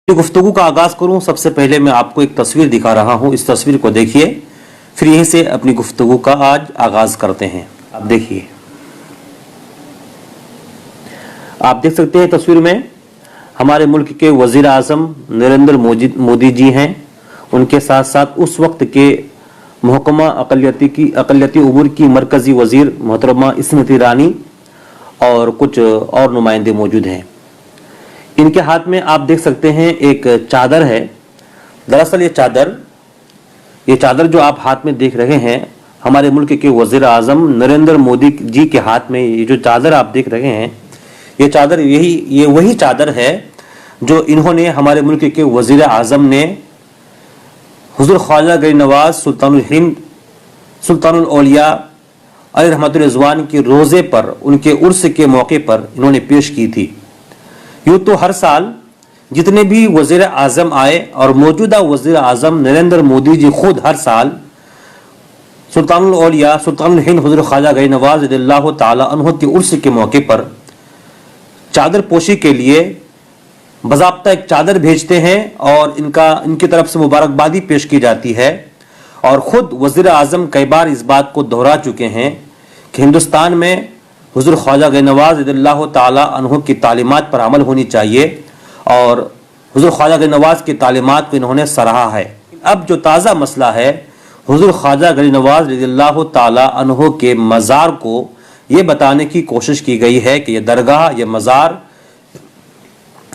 गुफ्तगू का आगाज करूं सबसे पहले मैं आपको एक तस्वीर दिखा रहा हूं। इस तस्वीर को देखिए, फिर यहीं से अपनी गुफ्तगू का आज आगाज करते हैं। आप देखिए, आप देख सकते हैं तस्वीर में हमारे मुल्क के वजीर आजम नरेंद्र मोदी जी हैं। उनके साथ साथ उस वक्त के महकमा अक़लियती उमूर की मरकजी वजीर मोहतरमा स्मृति ईरानी और कुछ और नुमाइंदे मौजूद हैं। इनके हाथ में आप देख सकते हैं एक चादर है। दरअसल ये चादर जो आप हाथ में देख रहे हैं, हमारे मुल्क के वजीर आजम नरेंद्र मोदी जी के हाथ में ये जो चादर आप देख रहे हैं, ये चादर ये वही चादर है जो इन्होंने हमारे मुल्क के वजीर आजम ने हुजूर ख्वाजा गरीब नवाज सुल्तानुल हिंद सुल्तानुल औलिया अली रहमतुल रिज़वान के रोज़े पर, उनके उर्स के मौके पर इन्होंने पेश की थी। यूँ तो हर साल जितने भी वज़ीर आज़म आए और मौजूदा वज़ीर आज़म नरेंद्र मोदी जी खुद हर साल सुल्तानुल औलिया सुल्तानुल हिंद हुज़ूर ख्वाजा गरीब नवाज रज़ियल्लाहु ताला अन्हु के उर्स के मौके पर चादर पोशी के लिए बज़ाब्ता एक चादर भेजते हैं और इनकी तरफ से मुबारकबादी पेश की जाती है। और ख़ुद वज़ीर आज़म कई बार इस बात को दोहरा चुके हैं कि हिंदुस्तान में हुज़ूर ख्वाजा गरीब नवाज रज़ियल्लाहु ताला अन्हु की तालीमात पर अमल होनी चाहिए और हुज़ूर ख्वाजा गरीब नवाज की तालीमात को इन्होंने सराहा है। अब जो ताज़ा मसला है, हुज़ूर ख्वाजा गरीब नवाज रज़ियल्लाहु ताला अन्हु के मज़ार को ये बताने की कोशिश की गई है कि ये दरगाह, ये मज़ार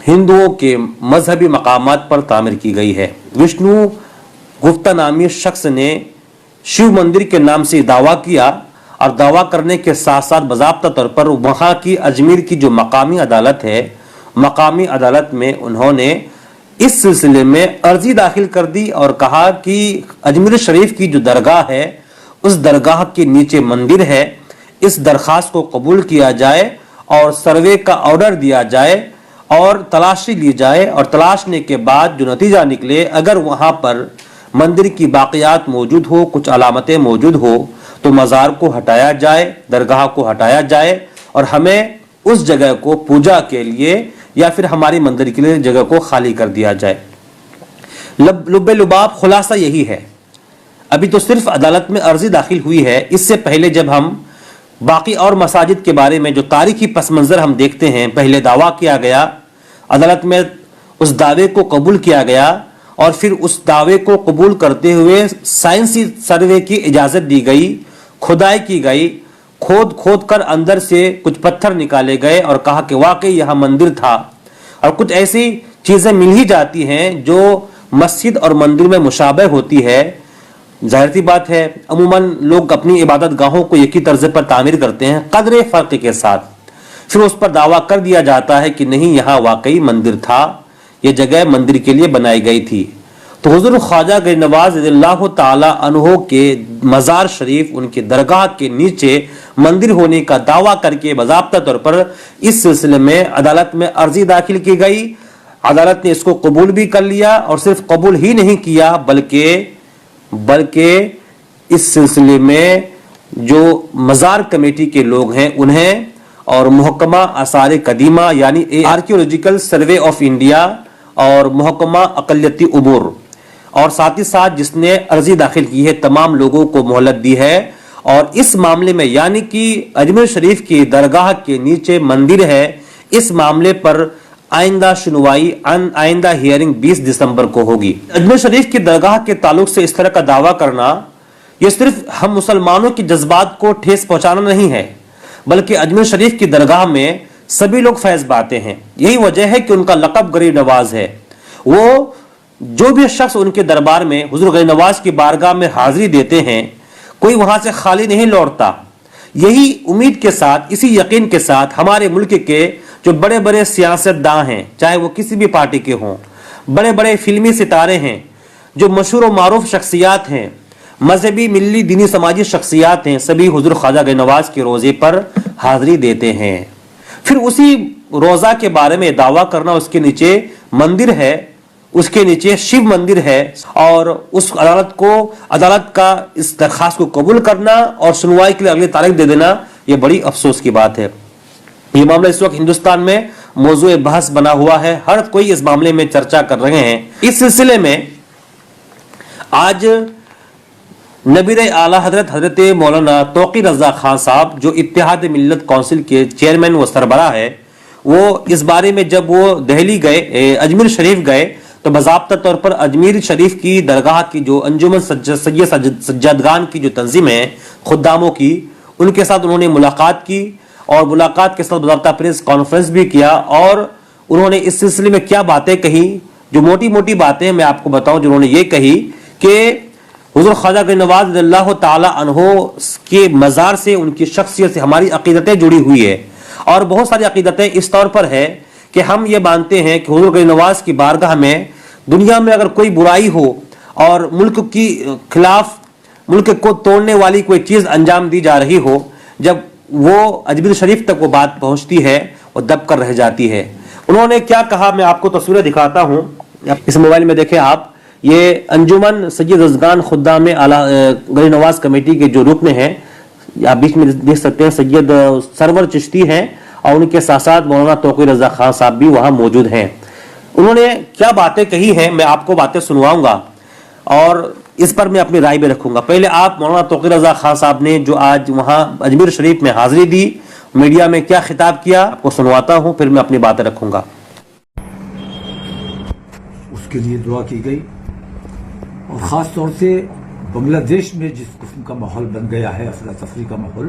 हिंदुओं के मजहबी मकामात पर तामीर की गई है। विष्णु गुप्ता नामी शख्स ने शिव मंदिर के नाम से दावा किया और दावा करने के साथ साथ बाज़ाब्ता तौर पर वहाँ की अजमेर की जो मकामी अदालत है, मकामी अदालत में उन्होंने इस सिलसिले में अर्जी दाखिल कर दी और कहा कि अजमेर शरीफ की जो दरगाह है, उस दरगाह के नीचे मंदिर है। इस दरख्वास्त को कबूल किया जाए और सर्वे का ऑर्डर दिया जाए और तलाशी ली जाए और तलाशने के बाद जो नतीजा निकले, अगर वहाँ पर मंदिर की बाक़ियात मौजूद हो, कुछ अलामतें मौजूद हो, तो मज़ार को हटाया जाए, दरगाह को हटाया जाए और हमें उस जगह को पूजा के लिए या फिर हमारी मंदिर के लिए जगह को खाली कर दिया जाए। लुब्बे लुबाब खुलासा यही है। अभी तो सिर्फ अदालत में अर्जी दाखिल हुई है। इससे पहले जब हम बाकी और मसाजिद के बारे में जो तारीखी पस मंज़र हम देखते हैं, पहले दावा किया गया, अदालत में उस दावे को कबूल किया गया और फिर उस दावे को कबूल करते हुए साइंसी सर्वे की इजाज़त दी गई, खुदाई की गई, खोद कर अंदर से कुछ पत्थर निकाले गए और कहा कि वाकई यह मंदिर था। और कुछ ऐसी चीज़ें मिल ही जाती हैं जो मस्जिद और मंदिर में मुशाबह होती है। जाहिर सी बात है, अमूमन लोग अपनी इबादत गाहों को एक ही तर्ज पर तामीर करते हैं कदरे फ़र्क के साथ। फिर उस पर दावा कर दिया जाता है कि नहीं, यहाँ वाकई मंदिर था, ये जगह मंदिर के लिए बनाई गई थी। तो हुज़ूर ख्वाजा गरीब नवाज रज़ियल्लाहु ताला अन्हु के मज़ार शरीफ, उनके दरगाह के नीचे मंदिर होने का दावा करके बाज़ाब्ता तौर पर इस सिलसिले में अदालत में अर्जी दाखिल की गई। अदालत ने इसको कबूल भी कर लिया और सिर्फ कबूल ही नहीं किया बल्कि इस सिलसिले में जो मज़ार कमेटी के लोग हैं उन्हें और महकमा आसार कदीमा यानी आर्कियोलॉजिकल सर्वे ऑफ इंडिया और महकमा अक़लियती उमूर और साथ ही साथ जिसने अर्जी दाखिल की है, तमाम लोगों को मोहलत दी है। और इस मामले में यानी कि अजमेर शरीफ की दरगाह के नीचे मंदिर है, इस मामले पर आइंदा सुनवाई आइंदा हियरिंग 20 दिसंबर को होगी। अजमेर शरीफ की दरगाह के ताल्लुक से इस तरह का दावा करना यह सिर्फ हम मुसलमानों के जज्बात को ठेस पहुंचाना नहीं है, बल्कि अजमेर शरीफ की दरगाह में सभी लोग फैज़ पाते हैं। यही वजह है कि उनका लक़ब गरीब नवाज है। वो जो भी शख्स उनके दरबार में हुज़ूर गरीब नवाज की बारगाह में हाजिरी देते हैं, कोई वहां से खाली नहीं लौटता। यही उम्मीद के साथ, इसी यकीन के साथ हमारे मुल्क के जो बड़े बड़े सियासतदान हैं, चाहे वो किसी भी पार्टी के हों, बड़े बड़े फिल्मी सितारे हैं, जो मशहूर व मारूफ शख्सियात हैं, मजहबी मिली दीनी समाजी शख्सियात हैं, सभी हुज़ूर ख्वाजा गरीब नवाज के रोज़े पर हाजिरी देते हैं। फिर उसी रोज़ा के बारे में दावा करना, उसके नीचे मंदिर है, उसके नीचे शिव मंदिर है और उस अदालत का इस दरख्वास्त को कबूल करना और सुनवाई के लिए अगली तारीख दे देना, यह बड़ी अफसोस की बात है। ये मामला इस वक्त हिंदुस्तान में موضوع بحث بنا ہوا ہے، ہر کوئی اس معاملے میں چرچا کر رہے ہیں۔ اس سلسلے میں آج نبیر اعلیٰ حضرت مولانا توقیر رضا خان صاحب جو اتحاد ملت کونسل کے چیئرمین و سربراہ ہے، وہ اس بارے میں جب وہ دہلی گئے، اجمیر شریف گئے، تو باضابطہ طور پر اجمیر شریف کی درگاہ کی جو انجمن سید سجادگان کی جو تنظیم ہے خداموں کی، ان کے ساتھ انہوں نے ملاقات کی، اور ملاقات کے ساتھ باضابطہ پریس کانفرنس بھی کیا، اور انہوں نے اس سلسلے میں کیا باتیں کہی، جو موٹی موٹی باتیں میں آپ کو بتاؤں، جنہوں نے یہ کہی کہ حضور خواجہ غریب نواز رضی اللہ تعالی عنہ کے مزار سے، ان کی شخصیت سے ہماری عقیدتیں جڑی ہوئی ہے، اور بہت ساری عقیدتیں اس طور پر ہے کہ ہم یہ مانتے ہیں کہ حضور غریب نواز کی بارگاہ میں دنیا میں اگر کوئی برائی ہو اور ملک کی خلاف، ملک کو توڑنے والی کوئی چیز انجام دی جا رہی ہو، جب وہ اجمیر شریف تک وہ بات پہنچتی ہے، وہ دب کر رہ جاتی ہے۔ انہوں نے کیا کہا، میں آپ کو تصویریں دکھاتا ہوں، اس موبائل میں دیکھیں آپ، یہ انجمن سید ازگان خدام غریب نواز کمیٹی کے جو رکن ہیں، آپ بیچ میں دیکھ سکتے ہیں سید سرور چشتی ہیں، اور ان کے ساتھ ساتھ مولانا توقیر رضا خان صاحب بھی وہاں موجود ہیں۔ انہوں نے کیا باتیں کہی ہیں، میں آپ کو باتیں سنواؤں گا اور اس پر میں اپنی رائے بھی رکھوں گا۔ پہلے آپ مولانا توقیر رضا خان صاحب نے جو آج وہاں اجمیر شریف میں حاضری دی، میڈیا میں کیا خطاب کیا، آپ کو سنواتا ہوں، پھر میں اپنی باتیں رکھوں گا۔ اس کے لیے دعا کی گئی، اور خاص طور سے بنگلہ دیش میں جس قسم کا ماحول بن گیا ہے، افراتفری کا ماحول،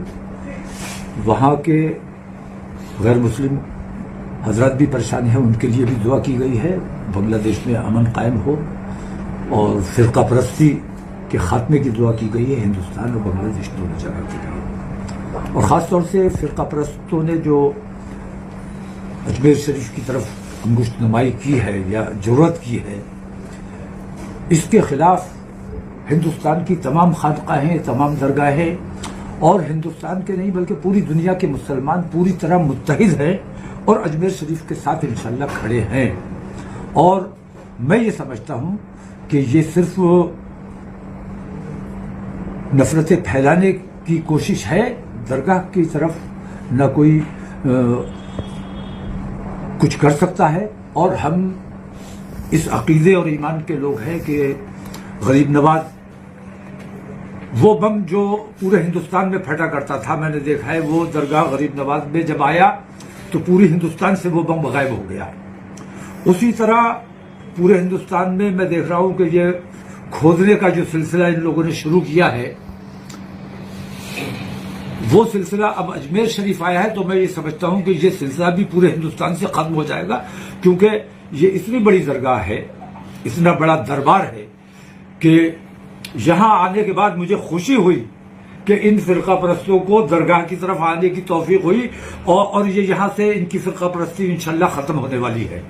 وہاں کے غیر مسلم حضرات بھی پریشان ہیں، ان کے لیے بھی دعا کی گئی ہے، بنگلہ دیش میں امن قائم ہو، اور فرقہ پرستی کے خاتمے کی دعا کی گئی ہے، ہندوستان اور بنگلہ دیش دونوں جگہ کی گئی ہے۔ اور خاص طور سے فرقہ پرستوں نے جو اجمیر شریف کی طرف انگشت نمائی کی ہے یا جرأت کی ہے، اس کے خلاف ہندوستان کی تمام خانقاہیں، تمام درگاہیں، اور ہندوستان کے نہیں بلکہ پوری دنیا کے مسلمان پوری طرح متحد ہیں اور اجمیر شریف کے ساتھ انشاءاللہ کھڑے ہیں۔ اور میں یہ سمجھتا ہوں کہ یہ صرف نفرتیں پھیلانے کی کوشش ہے، درگاہ کی طرف نہ کوئی کچھ کر سکتا ہے، اور ہم اس عقیدے اور ایمان کے لوگ ہیں کہ غریب نواز وہ بم جو پورے ہندوستان میں پھٹا کرتا تھا، میں نے دیکھا ہے وہ درگاہ غریب نواز میں جب آیا تو پوری ہندوستان سے وہ بم غائب ہو گیا۔ اسی طرح پورے ہندوستان میں دیکھ رہا ہوں کہ یہ کھودنے کا جو سلسلہ ان لوگوں نے شروع کیا ہے، وہ سلسلہ اب اجمیر شریف آیا ہے، تو میں یہ سمجھتا ہوں کہ یہ سلسلہ بھی پورے ہندوستان سے ختم ہو جائے گا، کیونکہ یہ اتنی بڑی درگاہ ہے، اتنا بڑا دربار ہے کہ یہاں آنے کے بعد مجھے خوشی ہوئی کہ ان فرقہ پرستوں کو درگاہ کی طرف آنے کی توفیق ہوئی، اور یہ یہاں سے ان کی فرقہ پرستی انشاءاللہ ختم ہونے والی ہے۔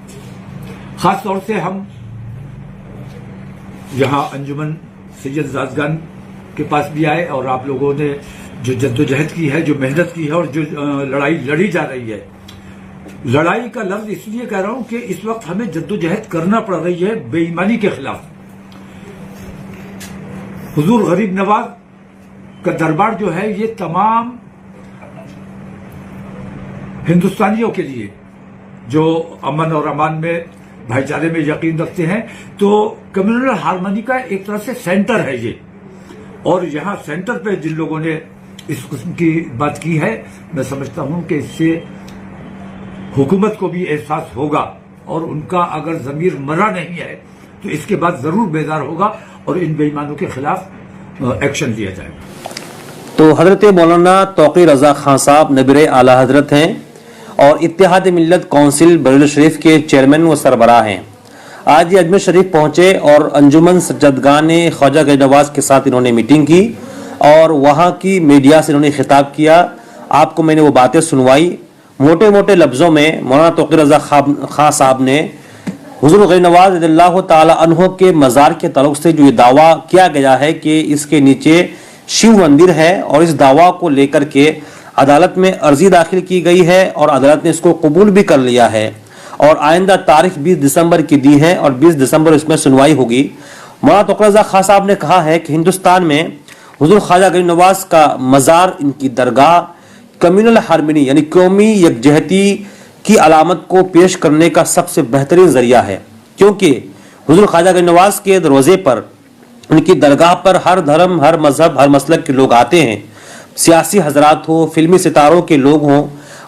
خاص طور سے ہم یہاں انجمن سید زادگان کے پاس بھی آئے، اور آپ لوگوں نے جو جدوجہد کی ہے، جو محنت کی ہے، اور جو لڑائی لڑی جا رہی ہے، لڑائی کا لفظ اس لیے کہہ رہا ہوں کہ اس وقت ہمیں جدوجہد کرنا پڑ رہی ہے بے ایمانی کے خلاف۔ حضور غریب نواز کا دربار جو ہے یہ تمام ہندوستانیوں کے لیے جو امن اور امان میں، بھائی چارے میں یقین رکھتے ہیں، تو کمیونل ہارمونی کا ایک طرح سے سینٹر ہے یہ، اور یہاں سینٹر پہ جن لوگوں نے اس قسم کی بات کی ہے، میں سمجھتا ہوں کہ اس سے حکومت کو بھی احساس ہوگا، اور ان کا اگر ضمیر مرا نہیں ہے تو اس کے بعد ضرور بیدار ہوگا، اور ان بے ایمانوں کے خلاف ایکشن لیا جائے گا۔ تو حضرت مولانا توقیر رضا خان صاحب نبیر اعلیٰ حضرت ہیں، اور اتحاد ملت کونسل بریلی شریف کے چیئرمین و سربراہ ہیں۔ آج یہ اجمیر شریف پہنچے اور انجمن سجادگان خواجہ غریب نواز کے ساتھ انہوں نے میٹنگ کی، اور وہاں کی میڈیا سے انہوں نے خطاب کیا۔ آپ کو میں نے وہ باتیں سنوائی، موٹے موٹے لفظوں میں مولانا توقیر رضا خان صاحب نے حضور غریب نواز رضی اللہ تعالی عنہ کے مزار کے تعلق سے جو یہ دعویٰ کیا گیا ہے کہ اس کے نیچے شیو مندر ہے، اور اس دعویٰ کو لے کر کے عدالت میں عرضی داخل کی گئی ہے، اور عدالت نے اس کو قبول بھی کر لیا ہے، اور آئندہ تاریخ 20 دسمبر کی دی ہے، اور 20 دسمبر اس میں سنوائی ہوگی۔ مولانا توقیر رضا خان صاحب نے کہا ہے کہ ہندوستان میں حضور خواجہ غریب نواز کا مزار، ان کی درگاہ کمیونل ہارمونی یعنی قومی یکجہتی की अलामत को पेश करने का सबसे बेहतरीन जरिया है, क्योंकि हुजूर ख्वाजा गरीब नवाज के दरवाजे पर, उनकी दरगाह पर हर धर्म, हर मजहब, हर मसलक के लोग आते हैं। सियासी हजरात हो, फिल्मी सितारों के लोग हों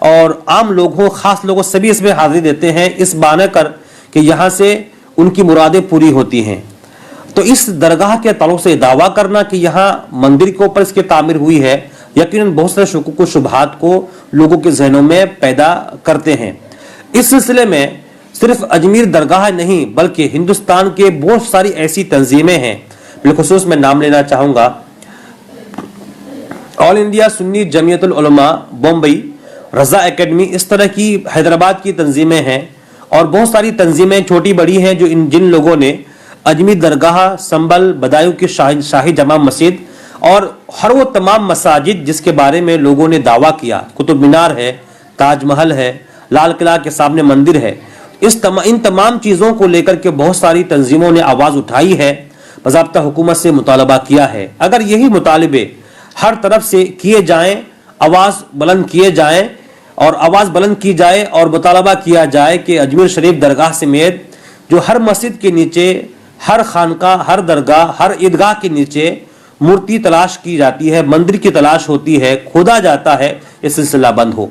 और आम लोग हों, खास लोग, सभी इसमें हाजिरी देते हैं इस बहाने कर कि यहाँ से उनकी मुरादें पूरी होती हैं। तो इस दरगाह के ताल्लुक से दावा करना कि यहाँ मंदिर के ऊपर इसकी तामीर हुई है, यकीनन बहुत सारे शुकूक व शुबहात को लोगों के जहनों में पैदा करते हैं। इस सिलसिले में सिर्फ अजमेर दरगाह नहीं बल्कि हिंदुस्तान के बहुत सारी ऐसी तंजीमें हैं, बिलखुसूस मैं नाम लेना चाहूँगा। ऑल इंडिया सुन्नी जमीयतुल उलमा बम्बई, रजा एकेडमी, इस तरह की हैदराबाद की तंजीमें हैं और बहुत सारी तंजीमें छोटी बड़ी हैं जो जिन लोगों ने अजमेर दरगाह, संबल, बदायूं की शाही जमा मस्जिद और हर वो तमाम मसाजिद जिसके बारे में लोगों ने दावा किया, कुतुब मीनार है, ताजमहल है, लाल किला के सामने मंदिर है, इन तमाम चीज़ों को लेकर के बहुत सारी तंजीमों ने आवाज़ उठाई है, बाज़ाब्ता हुकूमत से मुतालबा किया है। अगर यही मुतालबे हर तरफ से किए जाएं, आवाज़ बुलंद किए जाएं और आवाज़ बुलंद की जाए और मुतालबा किया जाए कि अजमेर शरीफ दरगाह समेत जो हर मस्जिद के नीचे, हर खानका, हर दरगाह, हर ईदगाह के नीचे मूर्ति तलाश की जाती है, मंदिर की तलाश होती है, खोदा जाता है, ये सिलसिला बंद हो।